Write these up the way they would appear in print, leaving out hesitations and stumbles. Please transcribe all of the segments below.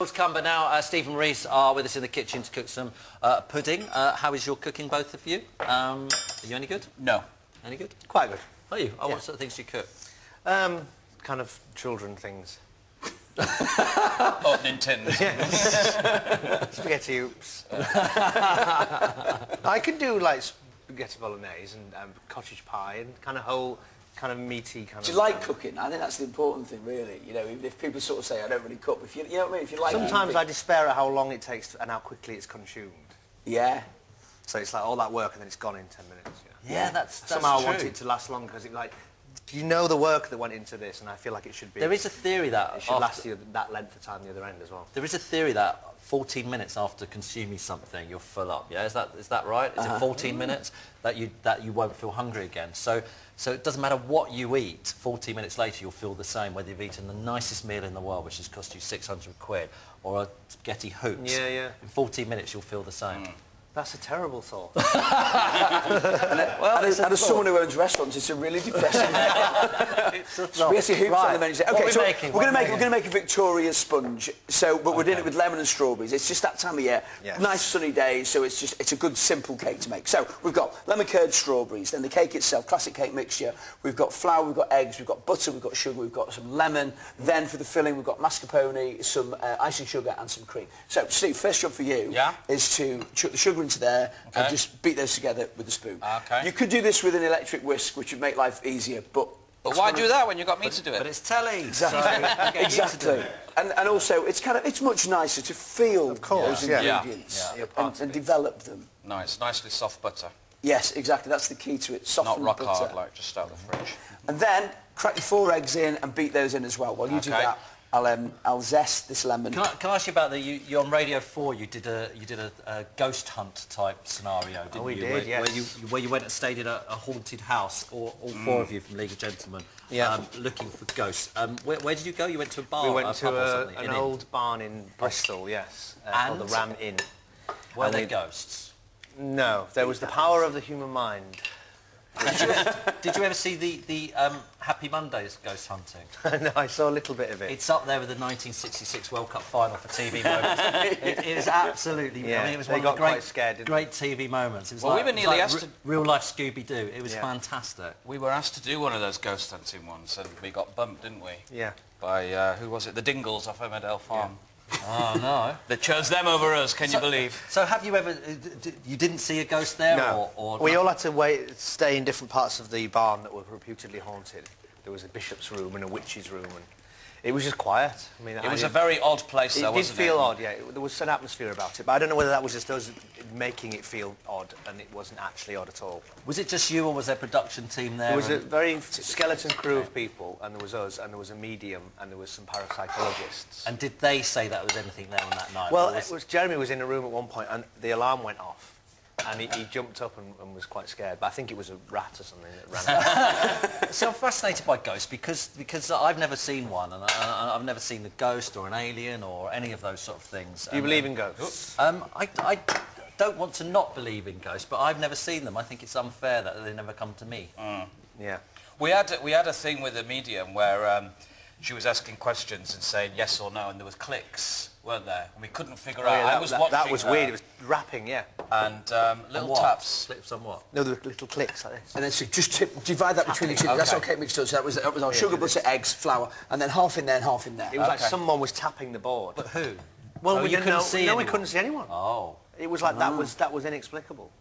Let's come, but now Steve and Reece are with us in the kitchen to cook some pudding. How is your cooking, both of you? Are you any good? No. Any good? Quite good. Are you? Oh, yeah. What sort of things do you cook? Kind of children things. Opening tins. Yes. Spaghetti hoops. I could do like spaghetti bolognese and cottage pie and kind of meaty kind of... Do you like cooking? I think that's the important thing, really. You know, if people sort of say, I don't really cook, if you know what I mean? If you like Sometimes I despair at how long it takes and how quickly it's consumed. Yeah. So it's like all that work and then it's gone in 10 minutes. Yeah, that's Somehow true. I want it to last longer because you know the work that went into this, and I feel like it should be... There is a theory that... It should last you that length of time the other end as well. There is a theory that 14 minutes after consuming something, you're full up. Yeah, is that right? Is it 14 minutes that you won't feel hungry again? So it doesn't matter what you eat. 14 minutes later, you'll feel the same, whether you've eaten the nicest meal in the world, which has cost you 600 quid, or a spaghetti hoops. Yeah, yeah. In 14 minutes, you'll feel the same. That's a terrible thought. and as someone who owns restaurants, it's a really depressing. Spaghetti hoops on the menu. Okay, so we're going to make a Victoria sponge. But we're doing it with lemon and strawberries. It's just that time of year. Yes. Nice sunny days, so it's a good simple cake to make. So we've got lemon curd strawberries, then the cake itself, classic cake mixture. We've got flour, we've got eggs, we've got butter, we've got sugar, we've got some lemon. Then for the filling, we've got mascarpone, some icing sugar, and some cream. So Steve, first job for you is to chuck the sugar into there and just beat those together with a spoon. Okay. You could do this with an electric whisk, which would make life easier, but why do that when you've got me to do it? But it's telly. Exactly. Exactly. And also, it's much nicer to feel those ingredients and develop them. Nice, nicely soft butter. Yes, exactly. That's the key to it. Soften not rock butter. hard, like just out of the fridge. And then crack your 4 eggs in and beat those in as well. While you do that, I'll zest this lemon. Can I ask you about you on Radio 4? You did a ghost hunt type scenario, didn't you? We did, yes. Where you went and stayed in a haunted house, all 4 of you from League of Gentlemen, looking for ghosts. Where did you go? You went to a bar. We went to an old barn in Bristol, yes, called the Ram Inn. Were there ghosts? No, there was the power of the human mind. Did you ever see the Happy Mondays ghost hunting? No, I saw a little bit of it. It's up there with the 1966 World Cup final for TV moments. It is absolutely... I mean, it was one of the great TV moments. It was we were nearly asked to... real-life Scooby-Doo. It was fantastic. We were asked to do one of those ghost hunting ones, and we got bumped, didn't we? Yeah. By, who was it? The Dingles off Emmerdale Farm. Yeah. Oh, no. They chose them over us, can you believe? So have you ever... You didn't see a ghost there? No. Or we all had to stay in different parts of the barn that were reputedly haunted. There was a bishop's room and a witch's room, and it was just quiet. I mean, it was a very odd place, though, wasn't it? It did feel odd, yeah. There was an atmosphere about it, but I don't know whether that was just us making it feel odd, and it wasn't actually odd at all. Was it just you, or was there a production team there? There was a very skeleton crew of people, and there was us, and there was a medium, and there was some parapsychologists. And did they say that there was anything there on that night? Well, Jeremy was in a room at one point, and the alarm went off. And he jumped up and was quite scared, but I think it was a rat or something that ran out. So I'm fascinated by ghosts because I've never seen one, and I've never seen a ghost or an alien or any of those sort of things. Do you believe in ghosts? I don't want to not believe in ghosts, but I've never seen them. I think it's unfair that they never come to me. Yeah. We had a thing with a medium where she was asking questions and saying yes or no, and there was clicks, weren't there? And we couldn't figure out. Yeah, I was watching. That was weird. It was rapping, yeah. And little taps. Clips on what? No, there were little clicks like this. And then so just divide that between the two. That's okay mixed up. So that was our sugar, butter, eggs, flour, and then half in there and half in there. It was like someone was tapping the board. But who? Well, you couldn't see anyone. No, we couldn't see anyone. Oh. It was like that was inexplicable.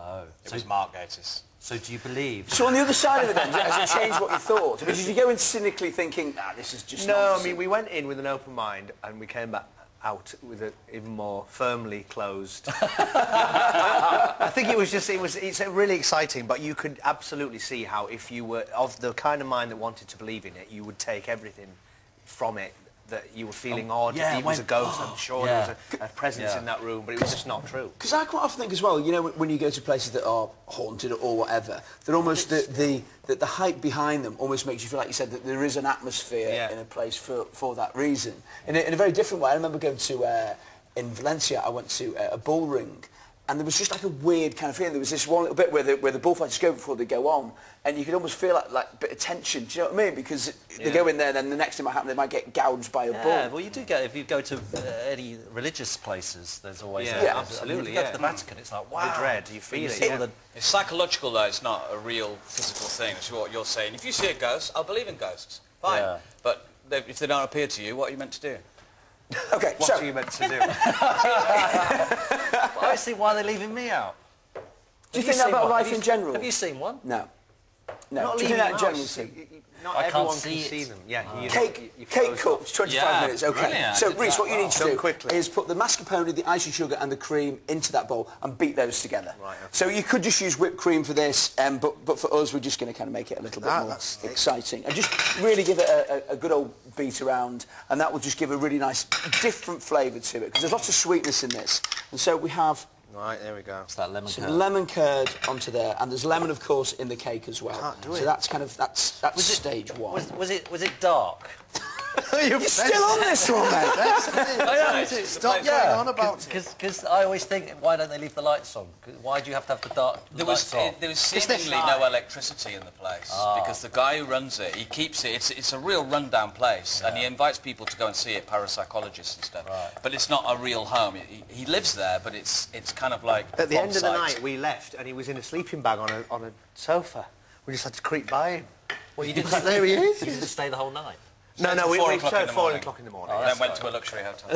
Oh. It was Mark Gatiss. So do you believe? So on the other side of it then, has it changed what you thought? I mean, did you go in cynically thinking, this is just nonsense? I mean, we went in with an open mind and we came back out with it even more firmly closed. I think it's really exciting, but you could absolutely see how if you were of the kind of mind that wanted to believe in it, you would take everything from it that you were feeling odd. Yeah, it was a ghost, I'm sure there was a presence in that room, but it was just not true. Because I quite often think as well, you know, when you go to places that are haunted or whatever, that almost the hype behind them almost makes you feel, like you said, that there is an atmosphere in a place for that reason. In a very different way. I remember going to, in Valencia, I went to a bull ring, and there was just like a weird kind of feeling. There was this one little bit where the bullfighters go before they go on, and you could almost feel like a bit of tension. Do you know what I mean? Because they go in there, then the next thing might happen, they might get gouged by a bull. Yeah, well, you do get, if you go to any religious places, there's always... absolutely, If you go to the Vatican, it's like, wow. The dread, you feel it. It's psychological, though. It's not a real physical thing. It's what you're saying. If you see a ghost, I'll believe in ghosts. Fine. Yeah. But if they don't appear to you, what are you meant to do? Okay, what are you meant to do? I see why they're leaving me out. Do you think that about life in general? Have you seen one? No. No. Not Do you think that in general? Not I everyone can't can see them. Yeah. Cake cups, 25 minutes, okay. Brilliant. So, Reece, what you need to do quickly is put the mascarpone, the icing sugar and the cream into that bowl and beat those together. Right, okay. So you could just use whipped cream for this, but for us, we're just going to kind of make it a little bit more exciting. And just really give it a good old beat around, and that will just give a really nice, different flavour to it, because there's lots of sweetness in this. And so we have... Right, there we go. It's that lemon curd. Some lemon curd onto there, and there's lemon, of course, in the cake as well. Can't do it. So that's kind of that's stage one. Was it dark? You're still on this one, mate. Stop going on about it. Because I always think, why don't they leave the lights on? Why do you have to have the lights on? There was seemingly no electricity in the place because the guy who runs it, he keeps it. It's a real rundown place, and he invites people to go and see it, parapsychologists and stuff. Right. But it's not a real home. He lives there, but it's kind of like at the end of the on-site. night we left, and he was in a sleeping bag on a sofa. We just had to creep by him. Well, you didn't. There he is. You didn't stay the whole night. No, we 4 o'clock in the 4 morning. o'clock in the morning. Then went to a luxury hotel.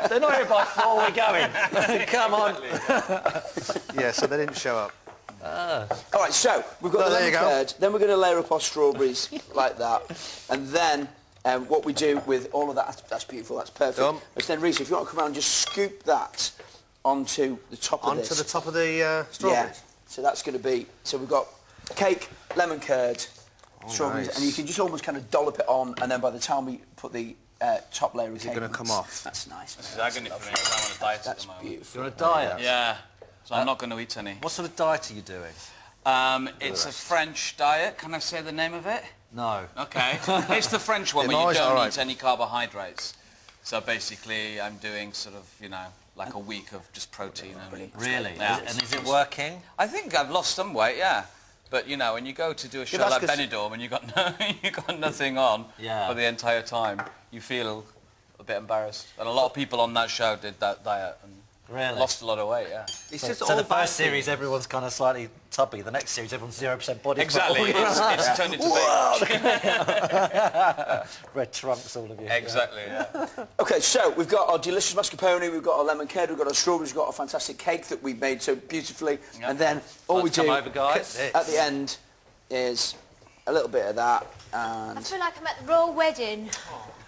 They're not here by 4. We're going. Come on. Yeah, so they didn't show up. All right, so we've got the there you lemon go. curd, then we're going to layer up our strawberries like that, and then what we do with all of that, that's beautiful, that's perfect. Done. But then, Reece, if you want to come around and just scoop that onto the top of this. Onto the top of the strawberries. Yeah, so that's going to be, so we've got cake, lemon curd, strawberries, nice. and you can just almost kind of dollop it on, and then by the time we put the top layer of cake, gonna come off? That's nice. This is agony for me. I'm on a diet at That's the moment. beautiful. You're on a diet. Yeah, so I'm not going to eat any. What sort of diet are you doing? It's a French diet. Can I say the name of it? No. Okay. It's the French one where you All don't right. eat any carbohydrates. So basically, I'm doing sort of, you know, like a week of just protein only. Really? Yeah. And is it working? I think I've lost some weight, yeah. But you know, when you go to do a show that's like 'cause- Benidorm and you got nothing on for the entire time, you feel a bit embarrassed. And a lot of people on that show did that diet and lost a lot of weight, yeah. It's So, just so all the bad first series, everyone's kind of slightly tubby. The next series, everyone's 0% body Exactly. fat. It's turned into beige. Red trunks, all of you. Exactly, yeah. Okay, so we've got our delicious mascarpone, we've got our lemon curd, we've got our strawberries, we've got our fantastic cake that we've made so beautifully, and then all Let's we do come over, guys. at the end is a little bit of that, I and feel like I'm at the royal wedding.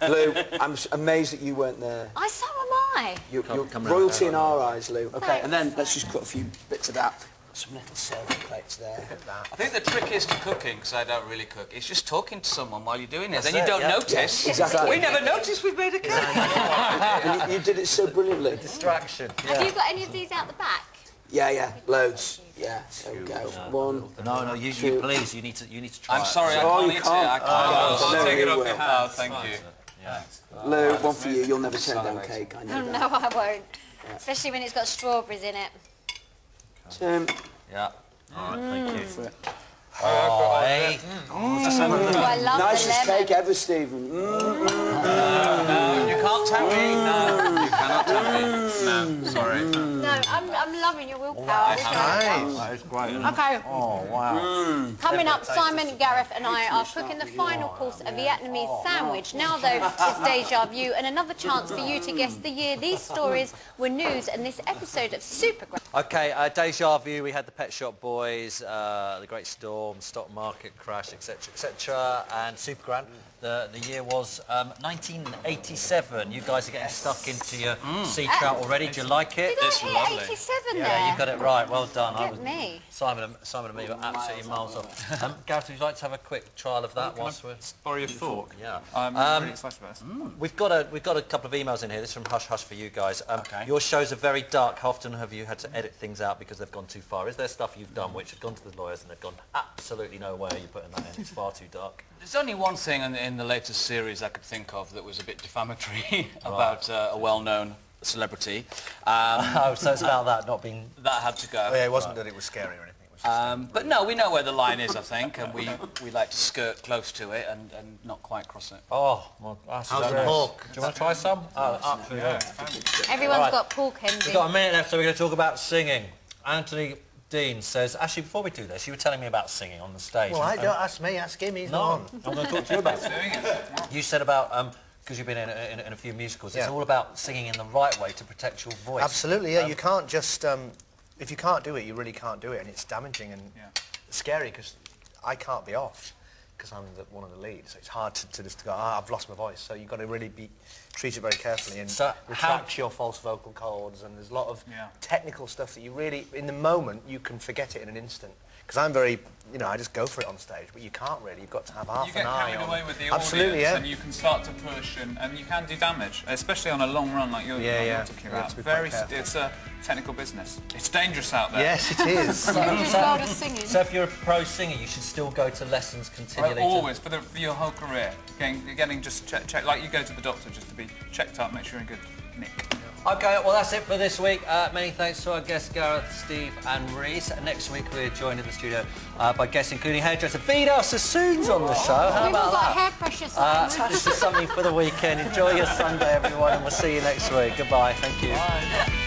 Lou, I'm amazed that you weren't there. So am I. You're come royalty in our eyes, Lou. Okay, Thanks. and then let's just cut a few bits of that. Some little serving plates there. I think the trick is to cooking, because I don't really cook. It's just talking to someone while you're doing it. That's Then you it, don't yeah. notice. Yeah, exactly. We never noticed we've made a cake. And you did it so brilliantly. Distraction. Have you got any of these out the back? Yeah, loads. Yeah, there we go. One. No, you please, you need to try I'm it. sorry, I Oh, can't you eat it. can't. I can't. Oh, I'll take you it off will. your hand. Oh, thank you. Yeah. Lou, one for you. You'll never turn down cake. I know Oh, that. no, I won't. Especially when it's got strawberries in it. Yeah. All right, thank you. For it. Oh, hey. Oh, I love Nicest the lemon. cake ever, Stephen. No, you can't tell me. No, you cannot tell me. No, sorry. No, I'm loving your willpower. That is great. Okay, Oh, wow. coming up, Simon, Gareth and I are cooking the final course of a Vietnamese sandwich. Now, though, it's Deja Vu and another chance for you to guess the year these stories were news and this episode of Super Great. Okay, Deja Vu, we had the Pet Shop Boys, the Great Storm, stock market crash, etc., and Super Grant. The year was 1987. You guys are getting stuck into your sea trout already. Do you like it? Did I hit 87 there? Yeah, you got it right. Well done. Look at me. Simon and me were absolutely miles off. Gareth, would you like to have a quick trial of that whilst we're... Borrow your fork. Yeah. I'm really excited about this. We've got a couple of emails in here. This is from Hush Hush for you guys. Okay. Your shows are very dark. How often have you had to edit things out because they've gone too far? Is there stuff you've done which have gone to the lawyers and they've gone absolutely nowhere? You're putting that in. It's far too dark. There's only one thing in the latest series I could think of that was a bit defamatory about a well-known celebrity. Oh, so it's about that not being... That had to go. Oh, yeah, it wasn't that it was scary or anything. It was but no, we know where the line is, I think, and we like to skirt close to it and not quite cross it. Oh, well, that's how's the pork? Do you want to try some? Oh, absolutely. Yeah. Everyone's got pork envy. We've got a minute left, so we're going to talk about singing. Anthony Dean says, actually, before we do this, you were telling me about singing on the stage. Well, don't ask me, ask him, he's not on. I'm going to talk to you about it. You said about, because you've been in a few musicals, it's all about singing in the right way to protect your voice. Absolutely, yeah. You can't just... if you can't do it, you really can't do it, and it's damaging and scary, because I can't be off, because I'm one of the leads, so it's hard to just go, I've lost my voice, so you've got to really treat it very carefully and retract your false vocal cords, and there's a lot of technical stuff that you really, in the moment, you can forget it in an instant. Because I'm very, you know, I just go for it on stage, but you can't really. You've got to have half an eye on... You get carried away with the Absolutely, audience, and you can start to push, and you can do damage, especially on a long run like you're talking about. It's a technical business. It's dangerous out there. Yes, it is. So if you're a pro singer, you should still go to lessons continually. Always, for your whole career. Getting just checked, like you go to the doctor just to be checked up, make sure you're in good nick. OK, well, that's it for this week. Many thanks to our guests, Gareth, Steve and Reece. Next week, we're joined in the studio by guests including hairdresser Vidal Sassoon's on the show. How We've about all got that? hair pressure, Simon. This is something for the weekend. Enjoy your Sunday, everyone, and we'll see you next week. Goodbye. Thank you. Bye.